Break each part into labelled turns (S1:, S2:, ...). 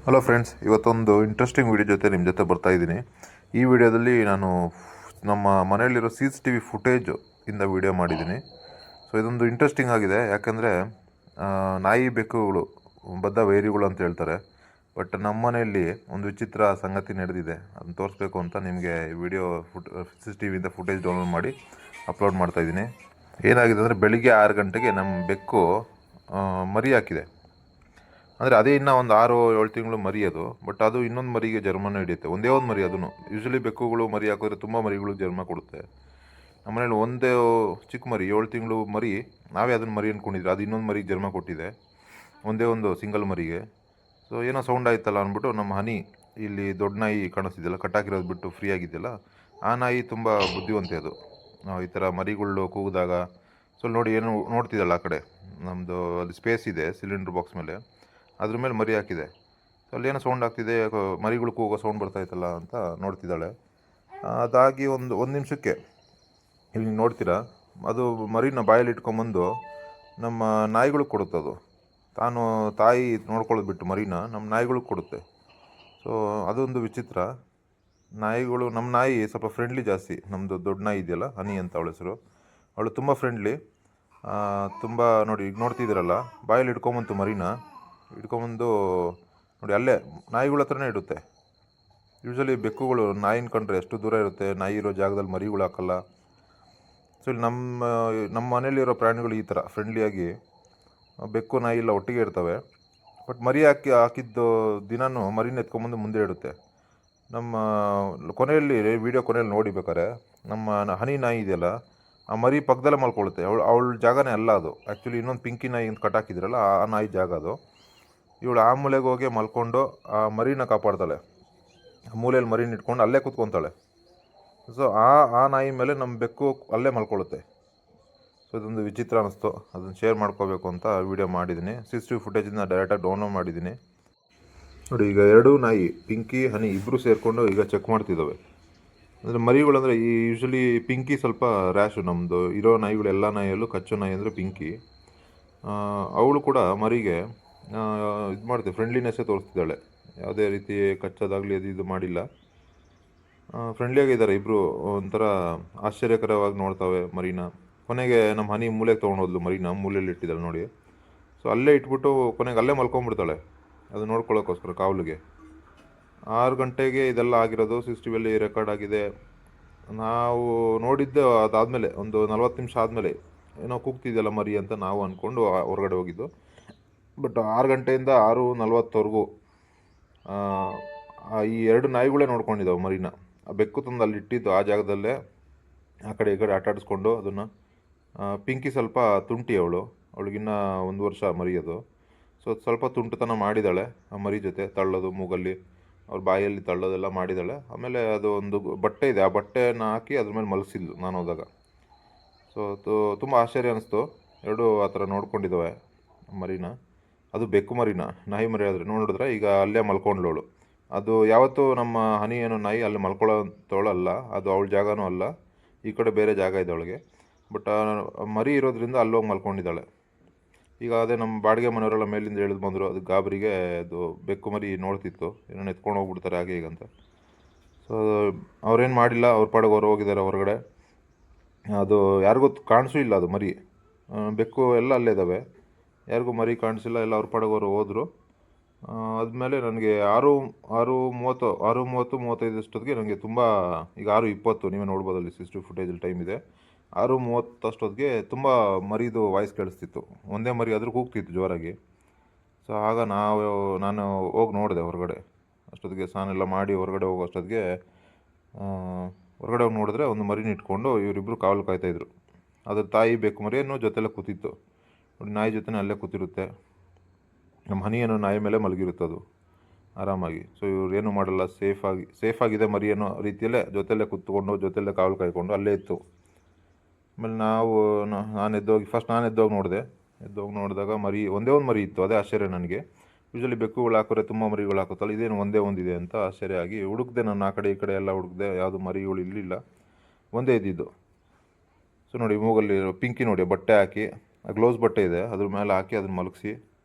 S1: Hello friends, ಇವತ್ತೊಂದು interesting video ಜೊತೆ ನಿಮ್ಮ ಜೊತೆ ಬರ್ತಾ ಇದ್ದೀನಿ. ಈ ವಿಡಿಯೋದಲ್ಲಿ ನಾನು ನಮ್ಮ ಮನೆಯಲ್ಲಿರೋ CCTV ಫುಟೇಜು ಇಂದ ವಿಡಿಯೋ ಮಾಡಿದ್ದೀನಿ. ಸೊ ಇದೊಂದು ಇಂಟ್ರೆಸ್ಟಿಂಗ್ ಆಗಿದೆ, ಯಾಕಂದರೆ ನಾಯಿ ಬೆಕ್ಕುಗಳು ಬದ್ಧ ವೈರಿಗಳು ಅಂತ ಹೇಳ್ತಾರೆ. ಬಟ್ ನಮ್ಮ ಮನೆಯಲ್ಲಿ ಒಂದು ವಿಚಿತ್ರ ಸಂಗತಿ ನಡೆದಿದೆ. ಅದನ್ನು ತೋರಿಸ್ಬೇಕು ಅಂತ ನಿಮಗೆ ವಿಡಿಯೋ CCTVಯಿಂದ ಫುಟೇಜ್ ಡೌನ್ಲೋಡ್ ಮಾಡಿ ಅಪ್ಲೋಡ್ ಮಾಡ್ತಾಯಿದ್ದೀನಿ. ಏನಾಗಿದೆ ಅಂದರೆ, ಬೆಳಿಗ್ಗೆ 6 ಗಂಟೆಗೆ ನಮ್ಮ ಬೆಕ್ಕು ಮರಿ ಹಾಕಿದೆ. ಅಂದರೆ ಅದೇ ಇನ್ನೂ ಒಂದು 6-7 ತಿಂಗಳು ಮರಿ ಅದು. ಬಟ್ ಅದು ಇನ್ನೊಂದು ಮರಿಗೆ ಜನ್ಮನ ಹಿಡಿಯುತ್ತೆ. ಒಂದೇ ಒಂದು ಮರಿ. ಅದನ್ನು ಯೂಶ್ವಲಿ ಬೆಕ್ಕುಗಳು ಮರಿ ಹಾಕಿದ್ರೆ ತುಂಬ ಮರಿಗಳು ಜನ್ಮ ಕೊಡುತ್ತೆ. ನಮ್ಮನೇಲಿ ಒಂದೇ ಚಿಕ್ಕ ಮರಿ, 7 ತಿಂಗಳು ಮರಿ, ನಾವೇ ಅದನ್ನು ಮರಿ ಅಂದ್ಕೊಂಡಿದ್ರೆ ಅದು ಇನ್ನೊಂದು ಮರಿಗೆ ಜನ್ಮ ಕೊಟ್ಟಿದೆ, ಒಂದೇ ಒಂದು ಸಿಂಗಲ್ ಮರಿಗೆ. ಸೊ ಏನೋ ಸೌಂಡ್ ಆಯ್ತಲ್ಲ ಅಂದ್ಬಿಟ್ಟು ನಮ್ಮ ಹನಿ, ಇಲ್ಲಿ ದೊಡ್ಡ ನಾಯಿ ಕಾಣಿಸ್ತಿದೆಯಲ್ಲ, ಕಟ್ಟಾಕಿರೋದು ಬಿಟ್ಟು ಫ್ರೀ ಆಗಿದೆಯಲ್ಲ, ಆ ನಾಯಿ ತುಂಬ ಬುದ್ಧಿವಂತೆ. ಅದು ಈ ಥರ ಮರಿಗಳು ಕೂಗಿದಾಗ ಸೊ ನೋಡಿ, ಏನು ನೋಡ್ತಿದ್ದಲ್ಲ ಆ ಕಡೆ, ನಮ್ಮದು ಅಲ್ಲಿ ಸ್ಪೇಸ್ ಇದೆ ಸಿಲಿಂಡ್ರ್ ಬಾಕ್ಸ್ ಮೇಲೆ, ಅದ್ರ ಮೇಲೆ ಮರಿ ಹಾಕಿದೆ. ಸೊ ಅಲ್ಲೇನೋ ಸೌಂಡ್ ಆಗ್ತಿದೆ, ಮರಿಗಳು ಕೂಗೋ ಸೌಂಡ್ ಬರ್ತಾಯಿತ್ತಲ್ಲ ಅಂತ ನೋಡ್ತಿದ್ದಾಳೆ. ಅದಾಗಿ ಒಂದು ನಿಮಿಷಕ್ಕೆ ಇಲ್ಲಿ ನೋಡ್ತೀರಾ, ಅದು ಮರಿನ ಬಾಯಲ್ಲಿ ಇಟ್ಕೊಂಬಂದು ನಮ್ಮ ನಾಯಿಗಳಿಗೆ ಕೊಡುತ್ತದು. ತಾನು ತಾಯಿ ನೋಡ್ಕೊಳ್ಳೋದು ಬಿಟ್ಟು ಮರಿನ ನಮ್ಮ ನಾಯಿಗಳಿಗೆ ಕೊಡುತ್ತೆ. ಸೊ ಅದೊಂದು ವಿಚಿತ್ರ. ನಾಯಿಗಳು, ನಮ್ಮ ನಾಯಿ ಸ್ವಲ್ಪ ಫ್ರೆಂಡ್ಲಿ ಜಾಸ್ತಿ. ನಮ್ಮದು ದೊಡ್ಡ ನಾಯಿ ಇದೆಯಲ್ಲ, ಹನಿ ಅಂತ ಅವಳ ಹೆಸರು, ಅವಳು ತುಂಬ ಫ್ರೆಂಡ್ಲಿ. ತುಂಬ ನೋಡಿ, ಈಗ ನೋಡ್ತಿದ್ದೀರಲ್ಲ, ಬಾಯಲ್ಲಿ ಇಟ್ಕೊಂಬಂತು ಮರಿನ, ಇಟ್ಕೊಂಬಂದು ನೋಡಿ ಅಲ್ಲೇ ನಾಯಿಗಳ ಹತ್ರನೇ ಇಡುತ್ತೆ. ಯೂಶ್ವಲಿ ಬೆಕ್ಕುಗಳು ನಾಯಿನ ಕಂಡ್ರೆ ಎಷ್ಟು ದೂರ ಇರುತ್ತೆ, ನಾಯಿ ಇರೋ ಜಾಗದಲ್ಲಿ ಮರಿಗಳು ಹಾಕಲ್ಲ. ಸೊ ಇಲ್ಲಿ ನಮ್ಮ ಮನೇಲಿರೋ ಪ್ರಾಣಿಗಳು ಈ ಥರ ಫ್ರೆಂಡ್ಲಿಯಾಗಿ, ಬೆಕ್ಕು ನಾಯಿ ಎಲ್ಲ ಒಟ್ಟಿಗೆ ಇರ್ತವೆ. ಬಟ್ ಮರಿ ಹಾಕಿದ್ದು ದಿನವೂ ಮರಿನ ಎತ್ಕೊಂಬಂದು ಮುಂದೆ ಇಡುತ್ತೆ. ನಮ್ಮ ಕೊನೆಯಲ್ಲಿ ವಿಡಿಯೋ ಕೊನೆಯಲ್ಲಿ ನೋಡಿಬೇಕಾರೆ, ನಮ್ಮ ಹನಿ ನಾಯಿ ಇದೆಯಲ್ಲ, ಆ ಮರಿ ಪಕ್ಕದಲ್ಲೇ ಮಲ್ಕೊಳ್ಳುತ್ತೆ. ಅವಳ ಜಾಗನೇ ಅಲ್ಲ ಅದು. ಆ್ಯಕ್ಚುಲಿ ಇನ್ನೊಂದು ಪಿಂಕಿ ನಾಯಿ ಅಂತ ಕಟ್ಟಾಕಿದ್ರಲ್ಲ, ಆ ನಾಯಿ ಜಾಗ ಅದು. ಇವಳು ಆ ಮೂಲೆಗೆ ಹೋಗಿ ಮಲ್ಕೊಂಡು ಆ ಮರಿನ ಕಾಪಾಡ್ತಾಳೆ. ಮೂಲೆಯಲ್ಲಿ ಮರಿನ ಇಟ್ಕೊಂಡು ಅಲ್ಲೇ ಕೂತ್ಕೊತಾಳೆ. ಸೊ ಆ ನಾಯಿ ಮೇಲೆ ನಮ್ಮ ಬೆಕ್ಕು ಅಲ್ಲೇ ಮಲ್ಕೊಳ್ಳುತ್ತೆ. ಸೊ ಇದೊಂದು ವಿಚಿತ್ರ ಅನ್ನಿಸ್ತು, ಅದನ್ನು ಶೇರ್ ಮಾಡ್ಕೋಬೇಕು ಅಂತ ವಿಡಿಯೋ ಮಾಡಿದ್ದೀನಿ. CCTV ಫುಟೇಜಿಂದ ಡೈರೆಕ್ಟಾಗಿ ಡೌನ್ಲೋಡ್ ಮಾಡಿದ್ದೀನಿ. ನೋಡಿ, ಈಗ ಎರಡೂ ನಾಯಿ, ಪಿಂಕಿ ಹನಿ ಇಬ್ಬರು ಸೇರಿಕೊಂಡು ಈಗ ಚೆಕ್ ಮಾಡ್ತಿದ್ದಾವೆ. ಅಂದರೆ ಮರಿಗಳಂದರೆ ಈ ಯೂಶ್ವಲಿ ಪಿಂಕಿ ಸ್ವಲ್ಪ ರ್ಯಾಶು. ನಮ್ಮದು ಇರೋ ನಾಯಿಗಳು ಎಲ್ಲ ನಾಯಿಯಲ್ಲೂ ಕಚ್ಚೋ ನಾಯಿ ಅಂದರೆ ಪಿಂಕಿ. ಅವಳು ಕೂಡ ಮರಿಗೆ ಇದು ಮಾಡ್ತೀವಿ, ಫ್ರೆಂಡ್ಲಿನೆಸ್ಸೇ ತೋರಿಸ್ತಿದ್ದಾಳೆ. ಯಾವುದೇ ರೀತಿ ಕಚ್ಚೋದಾಗಲಿ ಇದು ಮಾಡಿಲ್ಲ. ಫ್ರೆಂಡ್ಲಿಯಾಗಿದ್ದಾರೆ ಇಬ್ಬರು. ಒಂಥರ ಆಶ್ಚರ್ಯಕರವಾಗಿ ನೋಡ್ತಾವೆ ಮರಿನ. ಕೊನೆಗೆ ನಮ್ಮ ಹನಿ ಮೂಲೆಗೆ ತೊಗೊಂಡೋದ್ಲು ಮರಿನ, ಮೂಲೆಯಲ್ಲಿ ಇಟ್ಟಿದ್ದಾಳೆ ನೋಡಿ. ಸೊ ಅಲ್ಲೇ ಇಟ್ಬಿಟ್ಟು ಕೊನೆಗೆ ಅಲ್ಲೇ ಮಲ್ಕೊಂಡ್ಬಿಡ್ತಾಳೆ, ಅದು ನೋಡ್ಕೊಳ್ಳೋಕ್ಕೋಸ್ಕರ ಕಾವಲಿಗೆ. 6 ಗಂಟೆಗೆ ಇದೆಲ್ಲ ಆಗಿರೋದು. CCTVಯಲ್ಲಿ ರೆಕಾರ್ಡ್ ಆಗಿದೆ. ನಾವು ನೋಡಿದ್ದು ಅದಾದಮೇಲೆ ಒಂದು 40 ನಿಮಿಷ ಆದಮೇಲೆ, ಏನೋ ಕೂಗ್ತಿದೆಯಲ್ಲ ಮರಿ ಅಂತ ನಾವು ಅಂದ್ಕೊಂಡು ಹೊರಗಡೆ ಹೋಗಿದ್ದು. ಬಟ್ 6 ಗಂಟೆಯಿಂದ 6:40ವರೆಗೂ ಈ ಎರಡು ನಾಯಿಗಳೇ ನೋಡ್ಕೊಂಡಿದ್ದಾವೆ ಮರಿನ. ಆ ಬೆಕ್ಕು ತಂದು ಅಲ್ಲಿ ಇಟ್ಟಿದ್ದು ಆ ಜಾಗದಲ್ಲೇ ಆ ಕಡೆ ಈ ಕಡೆ ಆಟಾಡಿಸ್ಕೊಂಡು ಅದನ್ನು. ಪಿಂಕಿ ಸ್ವಲ್ಪ ತುಂಟಿ, ಅವಳಿಗಿನ್ನ 1 ವರ್ಷ ಮರಿಯೋದು. ಸೊ ಸ್ವಲ್ಪ ತುಂಟತನ ಮಾಡಿದ್ದಾಳೆ ಆ ಮರಿ ಜೊತೆ, ತಳ್ಳೋದು ಮೂಗಲ್ಲಿ, ಅವ್ರ ಬಾಯಲ್ಲಿ ತಳ್ಳೋದೆಲ್ಲ ಮಾಡಿದ್ದಾಳೆ. ಆಮೇಲೆ ಅದು ಒಂದು ಬಟ್ಟೆ ಇದೆ, ಆ ಬಟ್ಟೆನ ಹಾಕಿ ಅದ್ರ ಮೇಲೆ ಮಲಗಿಸಿದ್ಲು ನಾನು ಹೋದಾಗ. ಸೊ ತುಂಬ ಆಶ್ಚರ್ಯ ಅನ್ನಿಸ್ತು. ಎರಡೂ ಆ ಥರ ನೋಡ್ಕೊಂಡಿದ್ದಾವೆ ಮರಿನ. ಅದು ಬೆಕ್ಕು ಮರಿನ, ನಾಯಿ ಮರಿ ಆದರೆ ನೋಡಿದ್ರೆ ಈಗ ಅಲ್ಲೇ ಮಲ್ಕೊಂಡ್ಲವಳು. ಅದು ಯಾವತ್ತೂ ನಮ್ಮ ಹನಿ ಏನೋ ನಾಯಿ ಅಲ್ಲಿ ಮಲ್ಕೊಳ್ಳೋಂಥವಳಲ್ಲ, ಅದು ಅವಳ ಜಾಗನೂ ಅಲ್ಲ. ಈ ಕಡೆ ಬೇರೆ ಜಾಗ ಇದೆ ಅವಳಿಗೆ. ಬಟ್ ಮರಿ ಇರೋದ್ರಿಂದ ಅಲ್ಲೋಗಿ ಮಲ್ಕೊಂಡಿದ್ದಾಳೆ. ಈಗ ಅದೇ ನಮ್ಮ ಬಾಡಿಗೆ ಮನೆಯವರೆಲ್ಲ ಮೇಲಿಂದ ಇಳಿದು ಬಂದರು. ಅದು ಗಾಬರಿಗೆ ಅದು ಬೆಕ್ಕು ಮರಿ ನೋಡ್ತಿತ್ತು, ಏನೋ ಎತ್ಕೊಂಡು ಹೋಗ್ಬಿಡ್ತಾರೆ ಹಾಗೆ ಹೀಗಂತ. ಸೊ ಅವ್ರೇನು ಮಾಡಿಲ್ಲ, ಅವ್ರ ಪಾಡಿಗೆ ಅವ್ರು ಹೋಗಿದ್ದಾರೆ ಹೊರಗಡೆ. ಅದು ಯಾರಿಗೂ ಕಾಣಿಸೂ ಇಲ್ಲ, ಅದು ಮರಿ. ಬೆಕ್ಕು ಎಲ್ಲ ಅಲ್ಲೇ ಇದ್ದಾವೆ, ಯಾರಿಗೂ ಮರಿ ಕಾಣಿಸಿಲ್ಲ, ಎಲ್ಲ ಅವ್ರ ಪಾಡಿಗೆ ಅವರು ಹೋದರು. ಆದಮೇಲೆ ನನಗೆ 6:30-6:35 ಅಷ್ಟೊತ್ತಿಗೆ ನನಗೆ ತುಂಬ, ಈಗ 6:20 ನೀವೇ ನೋಡ್ಬೋದು, ಅಲ್ಲಿ CCTV ಫುಟೇಜಲ್ಲಿ ಟೈಮ್ ಇದೆ. 6:30 ಅಷ್ಟೊತ್ತಿಗೆ ತುಂಬ ಮರಿದು ವಾಯ್ಸ್ ಕೇಳಿಸ್ತಿತ್ತು. ಒಂದೇ ಮರಿ ಆದರೂ ಕೂಗ್ತಿತ್ತು ಜೋರಾಗಿ. ಸೊ ಆಗ ನಾನು ಹೋಗಿ ನೋಡಿದೆ ಹೊರಗಡೆ. ಅಷ್ಟೊತ್ತಿಗೆ ಸ್ನಾನ ಎಲ್ಲ ಮಾಡಿ ಹೊರಗಡೆ ಹೋಗೋ ಅಷ್ಟೊತ್ತಿಗೆ ಹೊರಗಡೆ ಹೋಗಿ ನೋಡಿದ್ರೆ ಒಂದು ಮರಿನ ಇಟ್ಕೊಂಡು ಇವರಿಬ್ಬರು ಕಾವಲು ಕಾಯ್ತಾಯಿದ್ರು. ಅದ್ರ ತಾಯಿ ಬೆಕ್ಕು ಮರಿಯನ್ನು ಜೊತೆಲ್ಲೇ ಕೂತಿತ್ತು ನೋಡಿ, ನಾಯಿ ಜೊತೆನೇ ಅಲ್ಲೇ ಕೂತಿರುತ್ತೆ. ನಮ್ಮ ಹನಿಯನ್ನು ನಾಯಿ ಮೇಲೆ ಮಲಗಿರುತ್ತೆ ಅದು ಆರಾಮಾಗಿ. ಸೊ ಇವ್ರು ಏನೂ ಮಾಡಲ್ಲ, ಸೇಫಾಗಿದೆ ಮರಿ ಅನ್ನೋ ರೀತಿಯಲ್ಲೇ ಜೊತೆಯಲ್ಲೇ ಕೂತ್ಕೊಂಡು ಜೊತೆಯಲ್ಲೇ ಕಾವಲು ಕಾಯ್ಕೊಂಡು ಅಲ್ಲೇ ಇತ್ತು. ಆಮೇಲೆ ನಾನು ಎದ್ದೋಗಿ ನೋಡಿದೆ. ಎದ್ದೋಗಿ ನೋಡಿದಾಗ ಒಂದೇ ಒಂದು ಮರಿ ಇತ್ತು. ಅದೇ ಆಶ್ಚರ್ಯ ನನಗೆ. ಯೂಶ್ವಲಿ ಬೆಕ್ಕುಗಳು ಹಾಕಿದ್ರೆ ತುಂಬ ಮರಿಗಳು ಹಾಕುತ್ತಲ್ಲ, ಇದೇನು ಒಂದೇ ಒಂದಿದೆ ಅಂತ ಆಶ್ಚರ್ಯ ಆಗಿ ಹುಡುಕ್ದೆ. ನಾನು ಆ ಕಡೆ ಈ ಕಡೆ ಎಲ್ಲ ಹುಡುಕ್ದೆ, ಯಾವುದು ಮರಿಗಳು ಇರಲಿಲ್ಲ, ಒಂದೇ ಇದ್ದಿದ್ದು. ಸೊ ನೋಡಿ, ಮೂಗಲ್ಲಿ ಪಿಂಕಿ ನೋಡಿ, ಬಟ್ಟೆ ಹಾಕಿ, ಗ್ಲೌಸ್ ಬಟ್ಟೆ ಇದೆ, ಅದ್ರ ಮೇಲೆ ಹಾಕಿ ಅದನ್ನು ಮಲಗಿಸಿ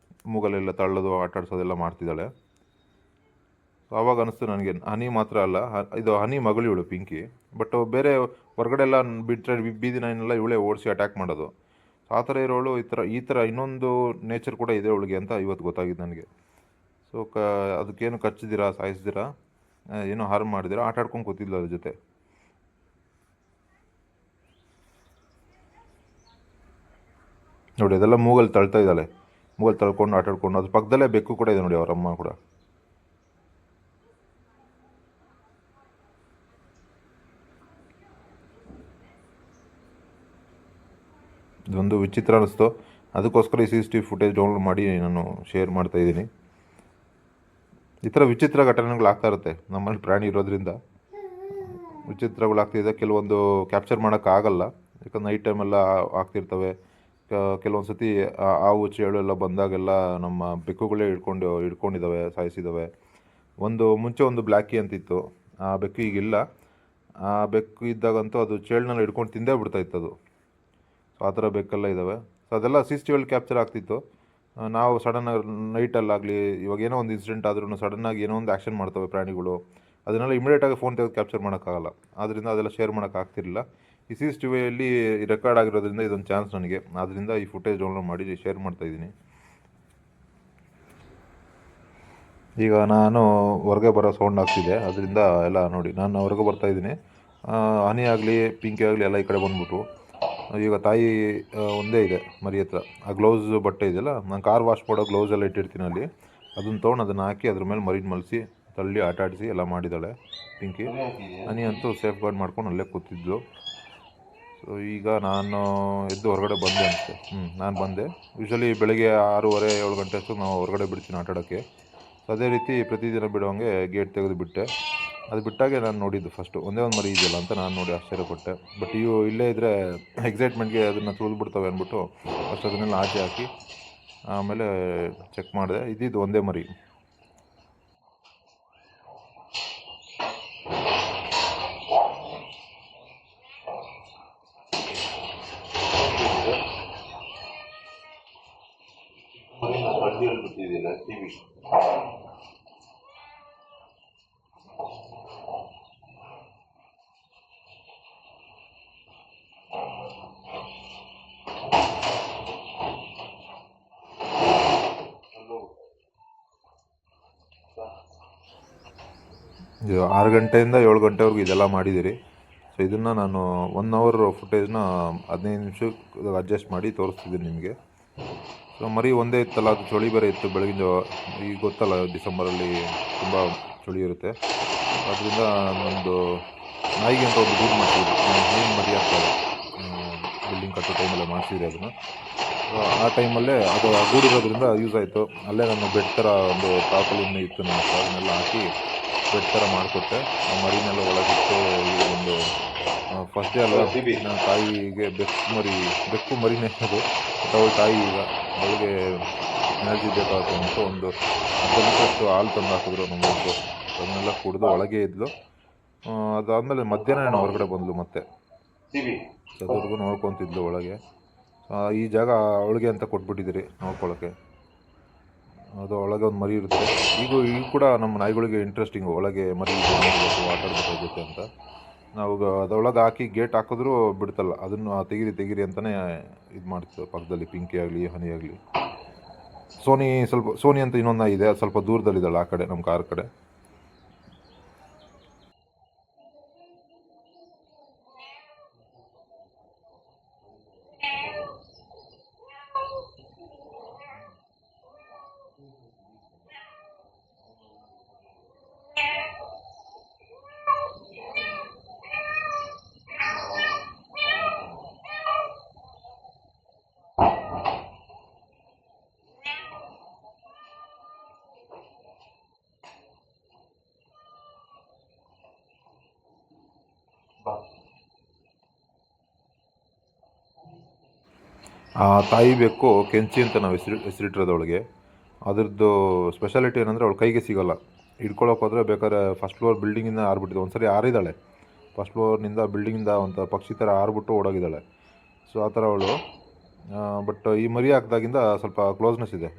S1: ಮೂಗಲ್ಲೆಲ್ಲ ತಳ್ಳೋದು ಆಟಾಡ್ಸೋದೆಲ್ಲ ಮಾಡ್ತಿದ್ದಾಳೆ. ಆವಾಗ ಅನಿಸ್ತು ನನಗೆ ಹನಿ ಮಾತ್ರ ಅಲ್ಲ, ಇದು ಹನಿ ಮಗಳು ಇವಳು ಪಿಂಕಿ. ಬಟ್ ಬೇರೆ ಹೊರಗಡೆ ಎಲ್ಲ ಬಿಟ್ಟರೆ ಬೀದಿ ನಾಯಿನೆಲ್ಲ ಇವಳೇ ಓಡಿಸಿ ಅಟ್ಯಾಕ್ ಮಾಡೋದು. ಆ ಥರ ಇರೋಳು ಈ ಥರ ಇನ್ನೊಂದು ನೇಚರ್ ಕೂಡ ಇದೆ ಅವಳಿಗೆ ಅಂತ ಇವತ್ತು ಗೊತ್ತಾಗಿದ್ದು ನನಗೆ. ಸೊ ಅದಕ್ಕೇನು ಕಚ್ಚಿದ್ದೀರಾ, ಸಾಯಿಸಿದ್ದೀರಾ, ಏನೋ ಹಾರ್ಮ್ ಮಾಡಿದ್ದೀರಾ, ಆಟ ಆಡ್ಕೊಂಡು ಕೂತಿದ್ಲು ಅದ್ರ ಜೊತೆ. ನೋಡಿ ಅದೆಲ್ಲ ಮೂಗಲ್ಲಿ ತಳ್ತಾ ಇದ್ದಾಳೆ, ಮೂಗಲ್ಲಿ ತಳ್ಕೊಂಡು ಆಟ ಆಡ್ಕೊಂಡು. ಅದ್ರ ಪಕ್ಕದಲ್ಲೇ ಬೆಕ್ಕು ಕೂಡ ಇದೆ ನೋಡಿ, ಅವರಮ್ಮ ಕೂಡ. ಇದೊಂದು ವಿಚಿತ್ರ ಅನ್ನಿಸ್ತು, ಅದಕ್ಕೋಸ್ಕರ ಈ CCTV ಫುಟೇಜ್ ಡೌನ್ಲೋಡ್ ಮಾಡಿ ನಾನು ಶೇರ್ ಮಾಡ್ತಾಯಿದ್ದೀನಿ. ಈ ಥರ ವಿಚಿತ್ರ ಘಟನೆಗಳು ಆಗ್ತಾ ಇರುತ್ತೆ ನಮ್ಮಲ್ಲಿ, ಪ್ರಾಣಿ ಇರೋದ್ರಿಂದ ವಿಚಿತ್ರಗಳಾಗ್ತಿದೆ. ಕೆಲವೊಂದು ಕ್ಯಾಪ್ಚರ್ ಮಾಡೋಕ್ಕಾಗಲ್ಲ, ಯಾಕಂದ್ರೆ ನೈಟ್ ಟೈಮೆಲ್ಲ ಆಗ್ತಿರ್ತವೆ. ಕೆಲವೊಂದು ಸತಿ ಹಾವು ಚೇಳು ಎಲ್ಲ ಬಂದಾಗೆಲ್ಲ ನಮ್ಮ ಬೆಕ್ಕುಗಳೇ ಹಿಡ್ಕೊಂಡಿದ್ದಾವೆ, ಸಾಯಿಸಿದ್ದಾವೆ. ಮುಂಚೆ ಒಂದು ಬ್ಲ್ಯಾಕಿ ಅಂತಿತ್ತು, ಆ ಬೆಕ್ಕು ಈಗಿಲ್ಲ. ಆ ಬೆಕ್ಕು ಇದ್ದಾಗಂತೂ ಅದು ಚೇಳನ್ನೆಲ್ಲ ಹಿಡ್ಕೊಂಡು ತಿಂದೇ ಬಿಡ್ತಾಯಿತ್ತು ಅದು. ಸೊ ಆ ಥರ ಬೆಕ್ಕೆಲ್ಲ ಇದ್ದಾವೆ. ಸೊ ಅದೆಲ್ಲ CCTV ಕ್ಯಾಪ್ಚರ್ ಆಗ್ತಿತ್ತು. ನಾವು ಸಡನ್ನಾಗಿ ನೈಟಲ್ಲಾಗಲಿ, ಇವಾಗ ಏನೋ ಒಂದು ಇನ್ಸಿಡೆಂಟ್ ಆದ್ರೂ ಸಡನ್ನಾಗಿ ಏನೋ ಒಂದು ಆ್ಯಕ್ಷನ್ ಮಾಡ್ತವೆ ಪ್ರಾಣಿಗಳು. ಅದನ್ನೆಲ್ಲ ಇಮಿಡಿಯೇಟಾಗಿ ಫೋನ್ ತೆಗೆದು ಕ್ಯಾಪ್ಚರ್ ಮಾಡೋಕ್ಕಾಗಲ್ಲ, ಆದ್ದರಿಂದ ಅದೆಲ್ಲ ಶೇರ್ ಮಾಡೋಕ್ಕಾಗ್ತಿರಲಿಲ್ಲ. ಈ CCTVಯಲ್ಲಿ ರೆಕಾರ್ಡ್ ಆಗಿರೋದ್ರಿಂದ ಇದೊಂದು ಚಾನ್ಸ್ ನನಗೆ, ಆದ್ದರಿಂದ ಈ ಫುಟೇಜ್ ಡೌನ್ಲೋಡ್ ಮಾಡಿ ಶೇರ್ ಮಾಡ್ತಾಯಿದ್ದೀನಿ. ಈಗ ನಾನು ಹೊರಗೆ ಬರೋ ಸೌಂಡ್ ಆಗ್ತಿದೆ, ಅದರಿಂದ ಎಲ್ಲ ನೋಡಿ ನಾನು ಹೊರಗೆ ಬರ್ತಾಯಿದ್ದೀನಿ. ಹನಿ ಆಗಲಿ ಪಿಂಕಿ ಆಗಲಿ ಎಲ್ಲ ಈ ಕಡೆ ಬಂದ್ಬಿಟ್ಟು. ಈಗ ತಾಯಿ ಒಂದೇ ಇದೆ ಮರಿ ಹತ್ರ. ಆ ಗ್ಲೌಸ್ ಬಟ್ಟೆ ಇದೆಯಲ್ಲ, ನಾನು ಕಾರ್ ವಾಶ್ ಮಾಡೋ ಗ್ಲೌಸ್ ಎಲ್ಲ ಇಟ್ಟಿರ್ತೀನಿ ಅಲ್ಲಿ, ಅದನ್ನು ತೊಗೊಂಡು ಅದನ್ನು ಹಾಕಿ ಅದ್ರ ಮೇಲೆ ಮರಿನ ಮಲಸಿ ತಳ್ಳಿ ಆಟ ಆಡಿಸಿ ಎಲ್ಲ ಮಾಡಿದ್ದಾಳೆ ಪಿಂಕಿ. ಹನಿ ಅಂತೂ ಸೇಫ್ ಗಾರ್ಡ್ ಮಾಡ್ಕೊಂಡು ಅಲ್ಲೇ ಕೂತಿದ್ಲು. ಸೊ ಈಗ ನಾನು ಎದ್ದು ಹೊರಗಡೆ ಬಂದೆ ಅನಿಸುತ್ತೆ. ನಾನು ಬಂದೆ. ಯೂಶ್ವಲಿ ಬೆಳಗ್ಗೆ 6:30 7 ಗಂಟೆ ಅಷ್ಟು ನಾವು ಹೊರಗಡೆ ಬಿಡ್ತೀನಿ ಆಟ ಆಡೋಕ್ಕೆ. ಸೊ ಅದೇ ರೀತಿ ಪ್ರತಿದಿನ ಬಿಡೋಂಗೆ ಗೇಟ್ ತೆಗೆದು ಬಿಟ್ಟೆ. ಅದು ಬಿಟ್ಟಾಗೆ ನಾನು ನೋಡಿದ್ದು ಫಸ್ಟು ಒಂದೇ ಒಂದು ಮರಿ ಇದೆಯಲ್ಲ ಅಂತ ನಾನು ನೋಡಿ ಆಶ್ಚರ್ಯಪಟ್ಟೆ. ಬಟ್ ಇಲ್ಲೇ ಇದ್ದರೆ ಎಕ್ಸೈಟ್ಮೆಂಟ್ಗೆ ಅದನ್ನು ತುಳಿದ್ಬಿಡ್ತವೆ ಅಂದ್ಬಿಟ್ಟು ಫಸ್ಟ್ ಅದನ್ನೆಲ್ಲ ಆಚೆ ಹಾಕಿ ಆಮೇಲೆ ಚೆಕ್ ಮಾಡಿದೆ. ಇದ್ದಿದ್ದು ಒಂದೇ ಮರಿ. ಇದು 6 ಗಂಟೆಯಿಂದ 7 ಗಂಟೆವರೆಗೂ ಇದೆಲ್ಲ ಮಾಡಿದ್ದೀರಿ. ಸೊ ಇದನ್ನು ನಾನು 1 ಅವರ್ ಫುಟೇಜ್ನ 15 ನಿಮಿಷಕ್ಕೆ ಅಡ್ಜಸ್ಟ್ ಮಾಡಿ ತೋರಿಸ್ತಿದ್ದೀನಿ ನಿಮಗೆ. ಸೊ ಮರಿ ಒಂದೇ ಇತ್ತಲ್ಲ, ಅದು ಚಳಿ ಬೇರೆ ಇತ್ತು ಬೆಳಗಿನ ಜಾವ. ಈಗ ಗೊತ್ತಲ್ಲ ಡಿಸೆಂಬರಲ್ಲಿ ತುಂಬ ಚಳಿ ಇರುತ್ತೆ. ಅದರಿಂದ ಒಂದು ನಾಯಿಗೆ ಅಂತ ಒಂದು ಗೂಡು ಮಾಡಿಸಿದ್ರು, ಏನು ಮರಿ ಆಗ್ತದೆ ಬಿಲ್ಡಿಂಗ್ ಕಟ್ಟೋ ಟೈಮಲ್ಲೇ ಮಾಡಿಸಿದ್ರಿ ಅದನ್ನು. ಆ ಟೈಮಲ್ಲೇ ಅದು ಗೂಡಿರೋದ್ರಿಂದ ಯೂಸ್ ಆಯಿತು. ಅಲ್ಲೇ ನಾನು ಬೆಡ್ ಥರ ಒಂದು ಟಾಪಲ್ಲಿ ಇತ್ತು ನನ್ನ ಹತ್ರ, ಅದನ್ನೆಲ್ಲ ಹಾಕಿ ಬೆಡ್ ಥರ ಮಾಡಿಕೊಟ್ಟೆ. ಆ ಮರಿನೆಲ್ಲ ಒಳಗಿಟ್ಟು ಒಂದು ಫಸ್ಟ್ ಡೇ ಅಲ್ಲ, ನನ್ನ ತಾಯಿಗೆ ಬೆಕ್ಕು ಮರಿನೇ ಅದು. ಅವಳ ತಾಯಿ ಈಗ ಅವಳಿಗೆ ಎನರ್ಜಿ ಬೇಕಾಗುತ್ತೆ ಅಂದ್ಬಿಟ್ಟು ಒಂದು 10 ಲೀಟರಷ್ಟು ಹಾಲು ತಂದು ಹಾಕಿದ್ರು ನಮ್ಮದು. ಅದನ್ನೆಲ್ಲ ಕುಡಿದು ಒಳಗೆ ಇದ್ಲು. ಅದಾದಮೇಲೆ ಮಧ್ಯಾಹ್ನ ನಾನು ಹೊರಗಡೆ ಬಂದಳು ಮತ್ತೆ. ಅದುವರೆಗೂ ನೋಡ್ಕೊತಿದ್ಲು ಒಳಗೆ. ಈ ಜಾಗ ಅವಳಿಗೆ ಅಂತ ಕೊಟ್ಬಿಟ್ಟಿದ್ದೀರಿ ನೋಡ್ಕೊಳ್ಳೋಕ್ಕೆ. ಅದು ಒಳಗೆ ಒಂದು ಮರಿ ಇರುತ್ತೆ. ಈಗ ಕೂಡ ನಮ್ಮ ನಾಯಿಗಳಿಗೆ ಇಂಟ್ರೆಸ್ಟಿಂಗು, ಒಳಗೆ ಮರಿ ಆಟಾಡಬೇಕಾಗುತ್ತೆ ಅಂತ. ನಾವು ಅದರೊಳಗೆ ಹಾಕಿ ಗೇಟ್ ಹಾಕಿದ್ರೂ ಬಿಡ್ತಲ್ಲ, ಅದನ್ನು ತೆಗೀರಿ ಅಂತಲೇ ಇದು ಮಾಡ್ತೀವಿ. ಪಕ್ಕದಲ್ಲಿ ಪಿಂಕಿ ಆಗಲಿ ಹನಿ ಆಗಲಿ. ಸೋನಿ ಅಂತ ಇನ್ನೊಂದು ನಾಯಿ ಇದೆ, ಅದು ಸ್ವಲ್ಪ ದೂರದಲ್ಲಿದ್ದಾಳೆ ಆ ಕಡೆ, ನಮ್ಮ ಕಾರ್ ಕಡೆ. ಆ ತಾಯಿ ಬೆಕ್ಕು ಕೆಂಚಿ ಅಂತ ನಾವು ಹೆಸರಿಟ್ಟಿರೋದವಳಿಗೆ. ಅದ್ರದ್ದು ಸ್ಪೆಷಾಲಿಟಿ ಏನಂದರೆ ಅವಳು ಕೈಗೆ ಸಿಗೋಲ್ಲ. ಹಿಡ್ಕೊಳಕ್ಕೆ ಹೋದರೆ ಬೇಕಾದ್ರೆ ಫಸ್ಟ್ ಫ್ಲೋರ್ ಬಿಲ್ಡಿಂಗಿಂದ ಹಾರ್ಬಿಟ್ಟಿದೆ. ಒಂದು ಸರಿ ಹಾರಿದ್ದಾಳೆ ಫಸ್ಟ್ ಫ್ಲೋರ್ನಿಂದ, ಬಿಲ್ಡಿಂಗಿಂದ ಒಂದು ಪಕ್ಷಿ ಥರ ಹಾರ್ಬಿಟ್ಟು ಓಡೋಗಿದ್ದಾಳೆ. ಸೊ ಆ ಥರ ಅವಳು. ಬಟ್ ಈ ಮರಿ ಹಾಕಿದಾಗಿಂದ ಸ್ವಲ್ಪ ಕ್ಲೋಸ್ನೆಸ್ ಇದೆ.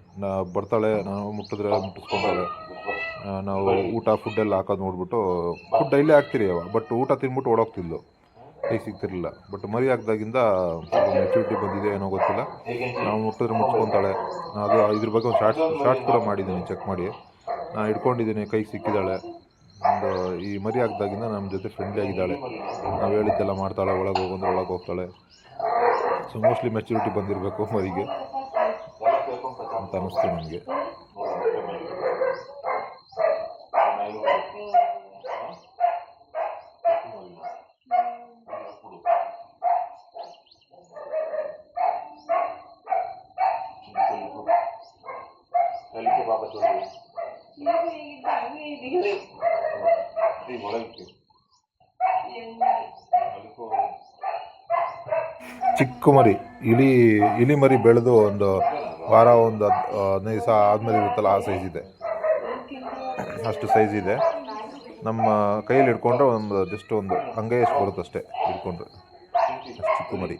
S1: ಬರ್ತಾಳೆ, ನಾನು ಮುಟ್ಟಿಸ್ಕೊತಾಳೆ. ನಾವು ಫುಡ್ಡೆಲ್ಲ ಹಾಕೋದು ನೋಡ್ಬಿಟ್ಟು ಫುಡ್ ಡೈಲಿ ಹಾಕ್ತೀರಿ ಬಟ್ ಊಟ ತಿಂದ್ಬಿಟ್ಟು ಓಡೋಗ್ತಿದ್ಲು, ಕೈ ಸಿಗ್ತಿರ್ಲಿಲ್ಲ. ಬಟ್ ಮರಿ ಹಾಕ್ದಾಗಿಂದ ಸ್ವಲ್ಪ ಮೆಚುರಿಟಿ ಬಂದಿದೆ ಏನೋ ಗೊತ್ತಿಲ್ಲ, ನಾವು ಮುಟ್ಟಿದ್ರೆ ಮುಚ್ಕೊತಾಳೆ. ಅದು ಇದ್ರ ಬಗ್ಗೆ ಒಂದು ಶಾರ್ಟ್ಸ್ ಕೂಡ ಮಾಡಿದ್ದೀನಿ, ಚೆಕ್ ಮಾಡಿ. ನಾನು ಹಿಡ್ಕೊಂಡಿದ್ದೀನಿ, ಕೈ ಸಿಕ್ಕಿದ್ದಾಳೆ. ಒಂದು ಈ ಮರಿ ಹಾಕ್ದಾಗಿಂದ ನಮ್ಮ ಜೊತೆ ಫ್ರೆಂಡ್ಲಿ ಆಗಿದ್ದಾಳೆ. ನಾವು ಹೇಳಿದ್ದೆಲ್ಲ ಮಾಡ್ತಾಳೆ, ಒಳಗೆ ಹೋಗಂದ್ರೆ ಒಳಗೆ ಹೋಗ್ತಾಳೆ. ಸೊ ಮೋಸ್ಟ್ಲಿ ಮೆಚುರಿಟಿ ಬಂದಿರಬೇಕು ಮರಿಗೆ ಅಂತ ಅನ್ನಿಸ್ತು ನನಗೆ. ಚಿಕ್ಕ ಮರಿ ಇಲಿ ಮರಿ ಬೆಳೆದು ಒಂದು ವಾರ, ಒಂದು 15 ದಿವಸ ಆದಮೇಲೆ ಇರುತ್ತಲ್ಲ, ಆ ಸೈಜ್ ಇದೆ, ಅಷ್ಟು ಸೈಜ್ ಇದೆ. ನಮ್ಮ ಕೈಯಲ್ಲಿ ಹಿಡ್ಕೊಂಡ್ರೆ ಒಂದು ಜಸ್ಟ್ ಒಂದು ಅಂಗೈ ಎಷ್ಟು ಬರುತ್ತೆ ಅಷ್ಟೇ ಹಿಡ್ಕೊಂಡ್ರೆ, ಅಷ್ಟು ಚಿಕ್ಕ ಮರಿ.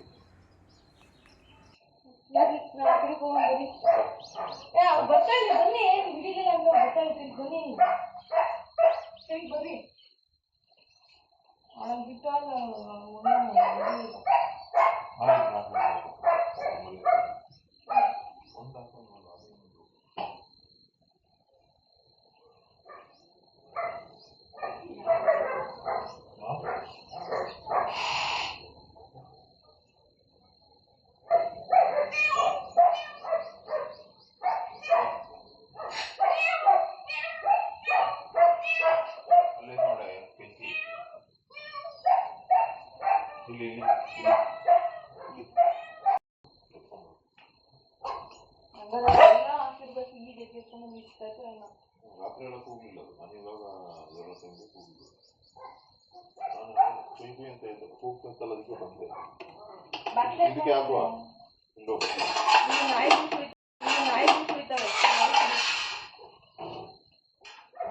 S1: ಇದಕ್ಕೆ ಹಾಕುವ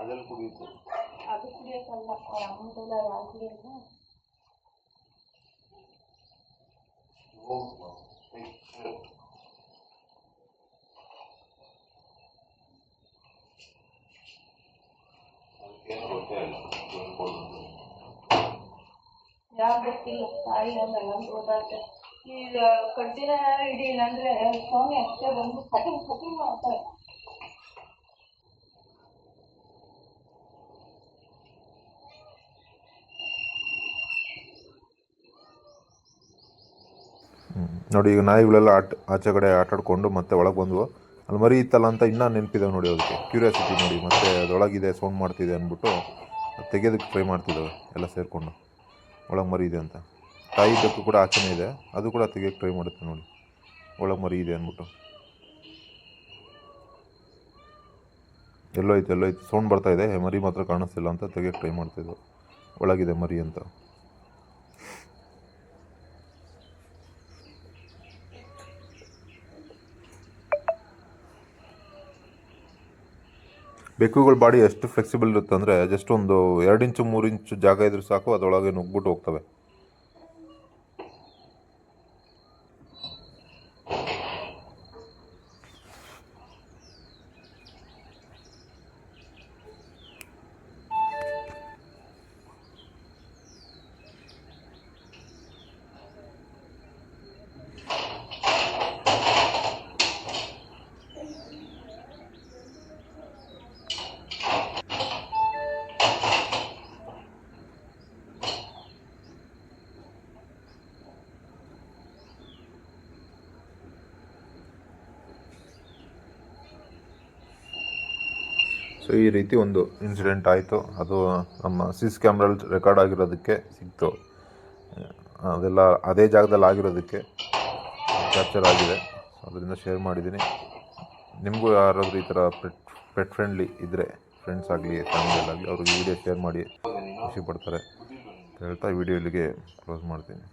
S1: ಅದೆಲ್ಲ ಕುಡಿಯುತ್ತೆ, ಅದು ಕುಡಿಯೋಕ್ಕಲ್ಲ, ಯಾರು ಗೊತ್ತಿಲ್ಲ, ತಾಯಿ ಅಂದಲ್ಲ ಗೊತ್ತಾಗ್ತದೆ. ಈಗ ಕಡ್ಡಿನ ಹಿಡಿಯಿಲ್ಲ ಅಂದ್ರೆ ಸ್ವಾಮಿ ಅಷ್ಟೇ ಬಂದು ಕಟಿಂಗ್ ಮಾಡ್ತಾರೆ. ನೋಡಿ, ಈಗ ನಾಯಿಗಳೆಲ್ಲ ಆಚೆ ಕಡೆ ಆಟಾಡ್ಕೊಂಡು ಮತ್ತೆ ಒಳಗೆ ಬಂದವು. ಅಲ್ಲಿ ಮರಿ ಇತ್ತಲ್ಲ ಅಂತ ಇನ್ನೂ ನೆನಪಿದೆ ನೋಡಿ, ಅದಕ್ಕೆ ಕ್ಯೂರಿಯಾಸಿಟಿ ನೋಡಿ, ಮತ್ತೆ ಅದೊಳಗಿದೆ ಸೌಂಡ್ ಮಾಡ್ತಿದೆ ಅಂದ್ಬಿಟ್ಟು ತೆಗೆಯೋದಕ್ಕೆ ಟ್ರೈ ಮಾಡ್ತಿದ್ದಾವೆ ಎಲ್ಲ ಸೇರಿಕೊಂಡು. ಒಳಗೆ ಮರಿ ಇದೆ ಅಂತ. ತಾಯಿ ಬೆಕ್ಕು ಕೂಡ ಆಚೆನೇ ಇದೆ, ಅದು ಕೂಡ ತೆಗಿಯೋಕ್ಕೆ ಟ್ರೈ ಮಾಡುತ್ತೆ ನೋಡಿ, ಒಳಗೆ ಮರಿ ಇದೆ ಅಂದ್ಬಿಟ್ಟು. ಎಲ್ಲೋಯ್ತು ಸೌಂಡ್ ಬರ್ತಾ ಇದೆ, ಮರಿ ಮಾತ್ರ ಕಾಣಿಸ್ತಿಲ್ಲ ಅಂತ ತೆಗಿಯೋಕ್ಕೆ ಟ್ರೈ ಮಾಡ್ತಿದ್ವು, ಒಳಗಿದೆ ಮರಿ ಅಂತ. ಬೆಕ್ಕುಗಳ ಬಾಡಿ ಎಷ್ಟು ಫ್ಲೆಕ್ಸಿಬಲ್ ಇರುತ್ತೆ ಅಂದರೆ, ಜಸ್ಟ್ ಒಂದು 2 ಇಂಚು 3 ಇಂಚು ಜಾಗ ಇದ್ರೂ ಸಾಕು, ಅದರೊಳಗೆ ನುಗ್ಬಿಟ್ಟು ಹೋಗ್ತವೆ. ಸೊ ಈ ರೀತಿ ಒಂದು ಇನ್ಸಿಡೆಂಟ್ ಆಯಿತು. ಅದು ನಮ್ಮ CC ಕ್ಯಾಮ್ರಲ್ಲಿ ರೆಕಾರ್ಡ್ ಆಗಿರೋದಕ್ಕೆ ಸಿಕ್ತು. ಅದೆಲ್ಲ ಅದೇ ಜಾಗದಲ್ಲಿ ಆಗಿರೋದಕ್ಕೆ ಕ್ಯಾಪ್ಚರ್ ಆಗಿದೆ. ಅದರಿಂದ ಶೇರ್ ಮಾಡಿದ್ದೀನಿ. ನಿಮಗೂ ಯಾರಾದರೂ ಈ ಥರ ಪೆಟ್ ಫ್ರೆಂಡ್ಲಿ ಇದ್ದರೆ, ಫ್ರೆಂಡ್ಸ್ ಆಗಲಿ ಫ್ಯಾಮಿಲಿಯಲ್ಲಾಗಲಿ, ಅವ್ರಿಗೆ ವಿಡಿಯೋ ಶೇರ್ ಮಾಡಿ, ಖುಷಿ ಪಡ್ತಾರೆ ಅಂತ ಹೇಳ್ತಾ ವಿಡಿಯೋ ಇಲ್ಲಿಗೆ ಕ್ಲೋಸ್ ಮಾಡ್ತೀನಿ.